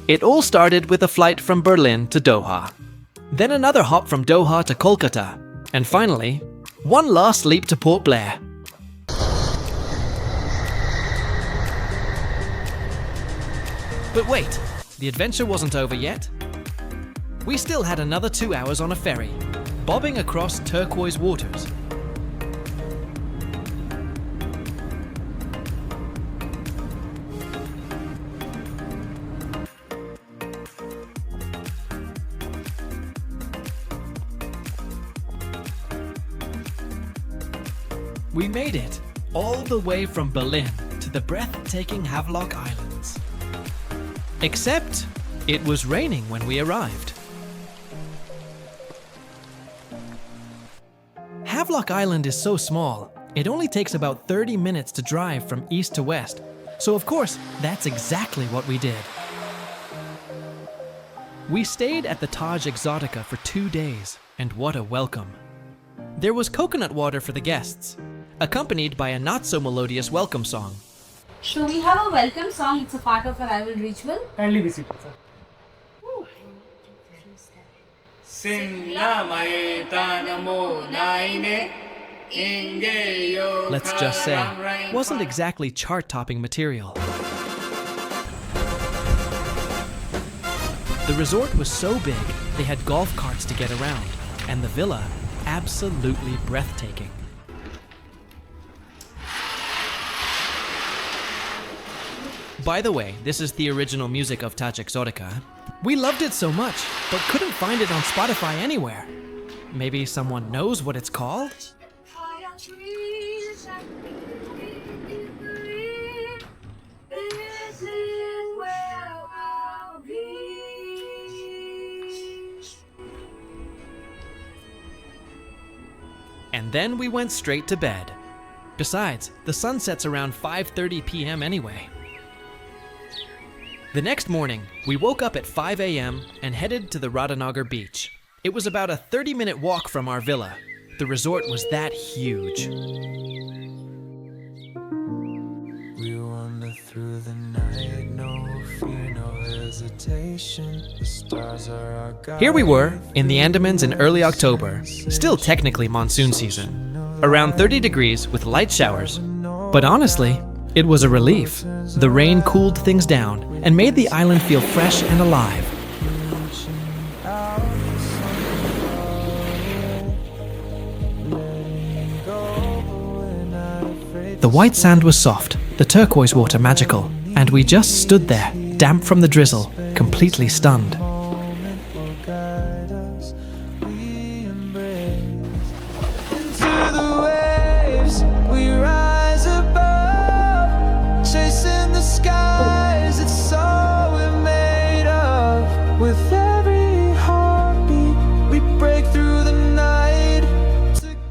It all started with a flight from Berlin to Doha, then another hop from Doha to Kolkata, and finally, one last leap to Port Blair. But wait, the adventure wasn't over yet. We still had another 2 hours on a ferry, bobbing across turquoise waters. We made it all the way from Berlin to the breathtaking Havelock Islands. Except it was raining when we arrived. Havelock Island is so small, it only takes about 30 minutes to drive from east to west. So of course, that's exactly what we did. We stayed at the Taj Exotica for 2 days, and what a welcome. There was coconut water for the guests, accompanied by a not-so-melodious welcome song. So we have a welcome song, it's a part of arrival ritual. Kindly be seated, sir. Let's just say, wasn't exactly chart-topping material. The resort was so big, they had golf carts to get around, and the villa, absolutely breathtaking. By the way, this is the original music of Taj Exotica. We loved it so much, but couldn't find it on Spotify anywhere. Maybe someone knows what it's called? And then we went straight to bed. Besides, the sun sets around 5:30 p.m. anyway. The next morning, we woke up at 5 a.m. and headed to the Radhanagar Beach. It was about a 30-minute walk from our villa. The resort was that huge. We wander through the night, no fear, no hesitation. The stars are our guide. Here we were, in the Andamans in early October, still technically monsoon season. Around 30 degrees with light showers. But honestly, it was a relief. The rain cooled things down and made the island feel fresh and alive. The white sand was soft, the turquoise water magical, and we just stood there, damp from the drizzle, completely stunned.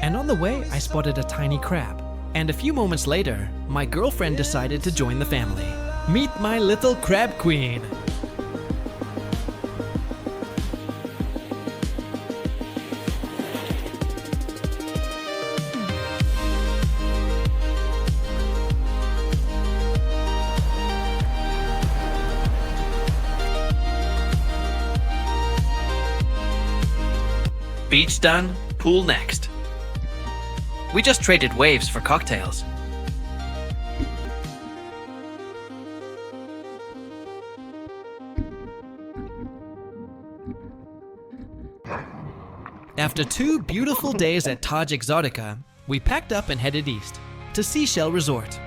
And on the way, I spotted a tiny crab. And a few moments later, my girlfriend decided to join the family. Meet my little crab queen. Beach done, pool next. We just traded waves for cocktails. After 2 beautiful days at Taj Exotica, we packed up and headed east to Seashell Resort.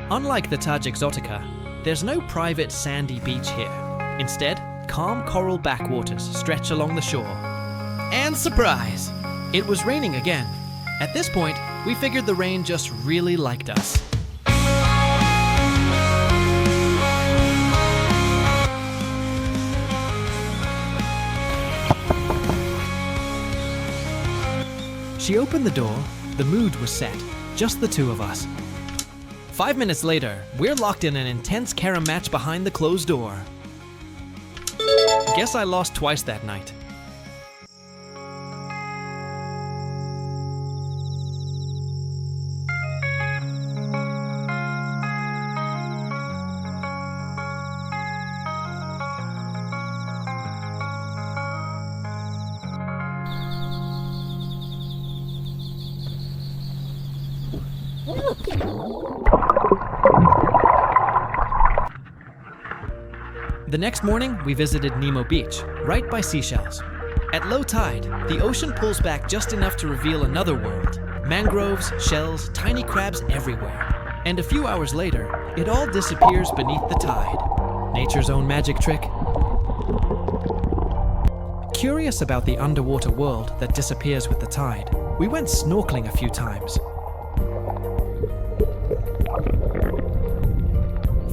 Unlike the Taj Exotica, there's no private sandy beach here. Instead, calm coral backwaters stretch along the shore. And surprise! It was raining again. At this point, we figured the rain just really liked us. She opened the door, the mood was set, just the two of us. 5 minutes later, we're locked in an intense carom match behind the closed door. Guess I lost twice that night. The next morning, we visited Neemo Beach, right by seashells. At low tide, the ocean pulls back just enough to reveal another world. Mangroves, shells, tiny crabs everywhere. And a few hours later, it all disappears beneath the tide. Nature's own magic trick. Curious about the underwater world that disappears with the tide, we went snorkeling a few times.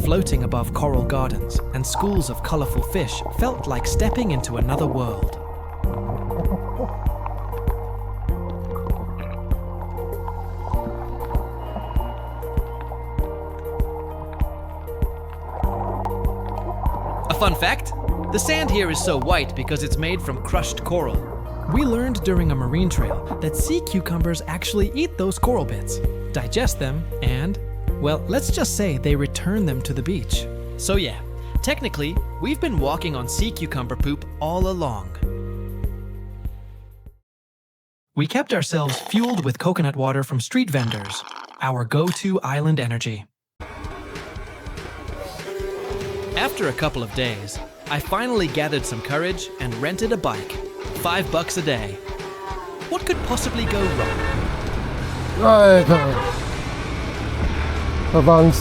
Floating above coral gardens and schools of colorful fish felt like stepping into another world. A fun fact? The sand here is so white because it's made from crushed coral. We learned during a marine trail that sea cucumbers actually eat those coral bits, digest them, and, well, let's just say they return them to the beach. So yeah, technically, we've been walking on sea cucumber poop all along. We kept ourselves fueled with coconut water from street vendors, our go-to island energy. After a couple of days, I finally gathered some courage and rented a bike. $5 a day. What could possibly go wrong? Right. Advance.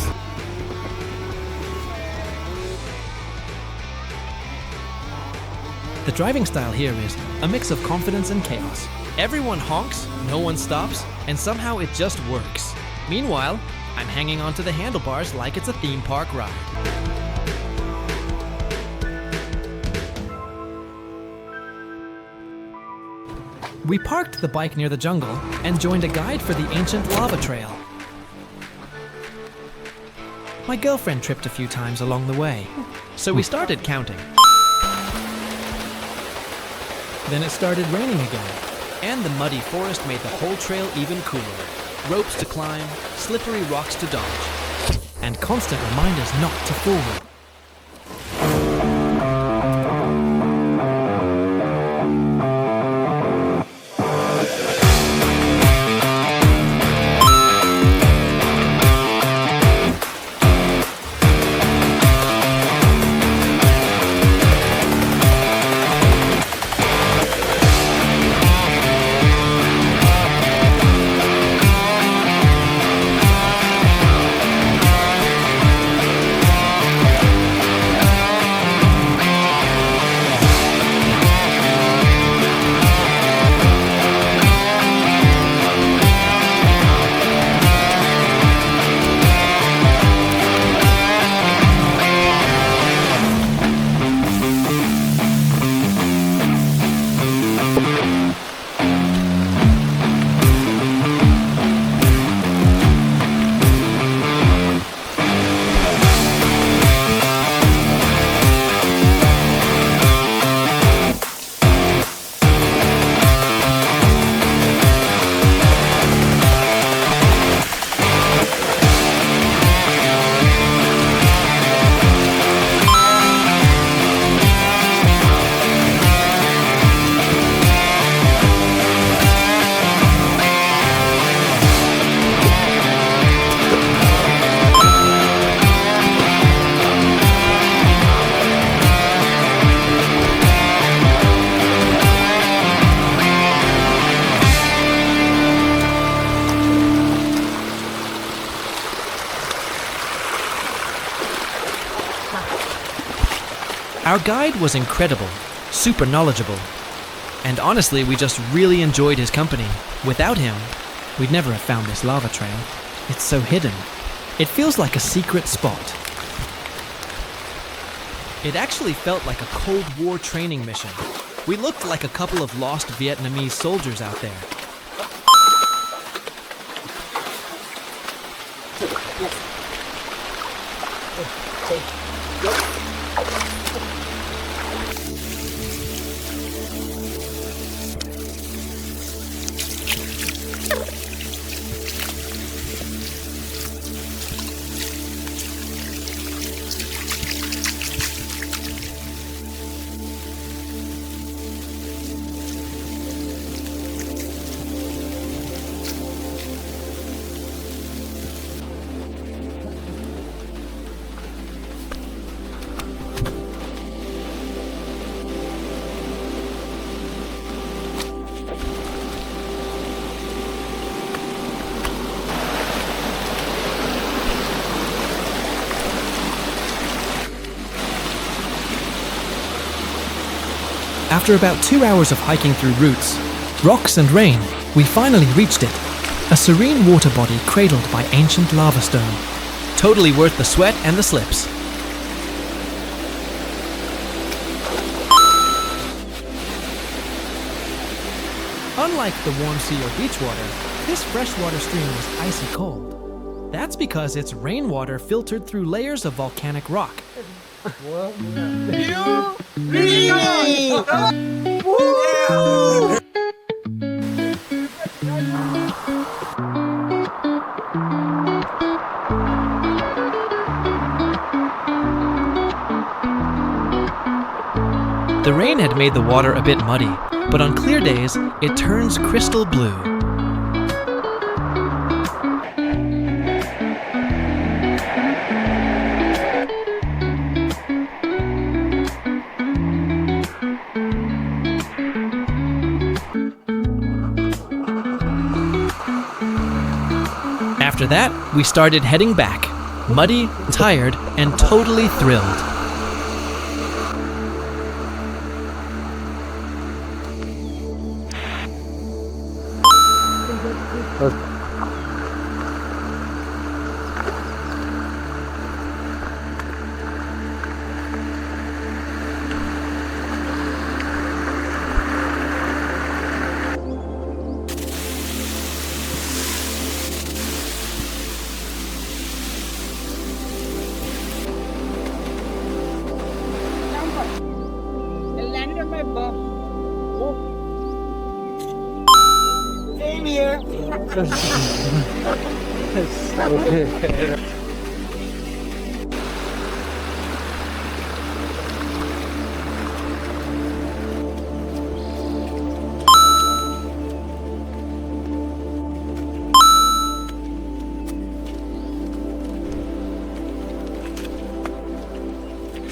The driving style here is a mix of confidence and chaos. Everyone honks, no one stops, and somehow it just works. Meanwhile, I'm hanging onto the handlebars like it's a theme park ride. We parked the bike near the jungle and joined a guide for the ancient lava trail. My girlfriend tripped a few times along the way, so we started counting. Then it started raining again, and the muddy forest made the whole trail even cooler. Ropes to climb, slippery rocks to dodge, and constant reminders not to fall. Our guide was incredible, super knowledgeable, and honestly, we just really enjoyed his company. Without him, we'd never have found this lava trail. It's so hidden. It feels like a secret spot. It actually felt like a Cold War training mission. We looked like a couple of lost Vietnamese soldiers out there. After about 2 hours of hiking through roots, rocks and rain, we finally reached it. A serene water body cradled by ancient lava stone. Totally worth the sweat and the slips. Unlike the warm sea or beach water, this freshwater stream was icy cold. That's because it's rainwater filtered through layers of volcanic rock. The rain had made the water a bit muddy, but on clear days, it turns crystal blue. After that, we started heading back, muddy, tired, and totally thrilled.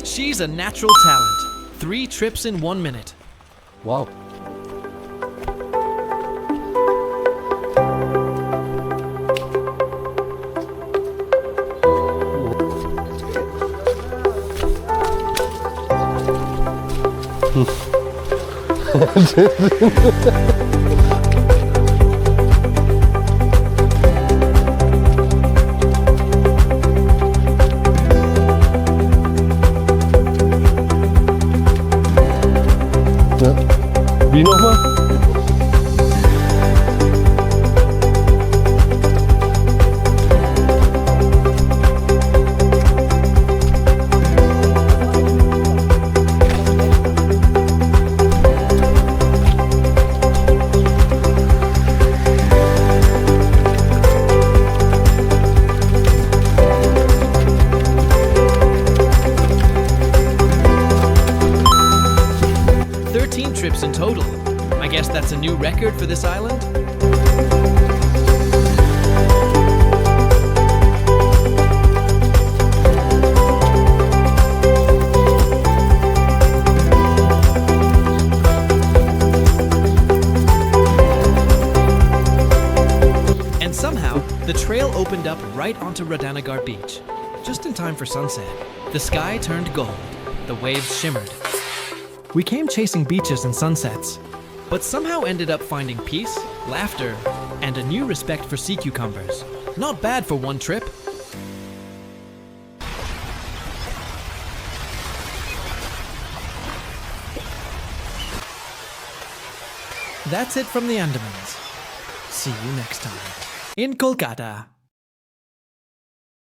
She's a natural talent. 3 trips in 1 minute. Wow. Wie nochmal? Trips in total. I guess that's a new record for this island? And somehow, the trail opened up right onto Radhanagar Beach. Just in time for sunset. The sky turned gold. The waves shimmered. We came chasing beaches and sunsets, but somehow ended up finding peace, laughter, and a new respect for sea cucumbers. Not bad for one trip. That's it from the Andamans. See you next time in Kolkata.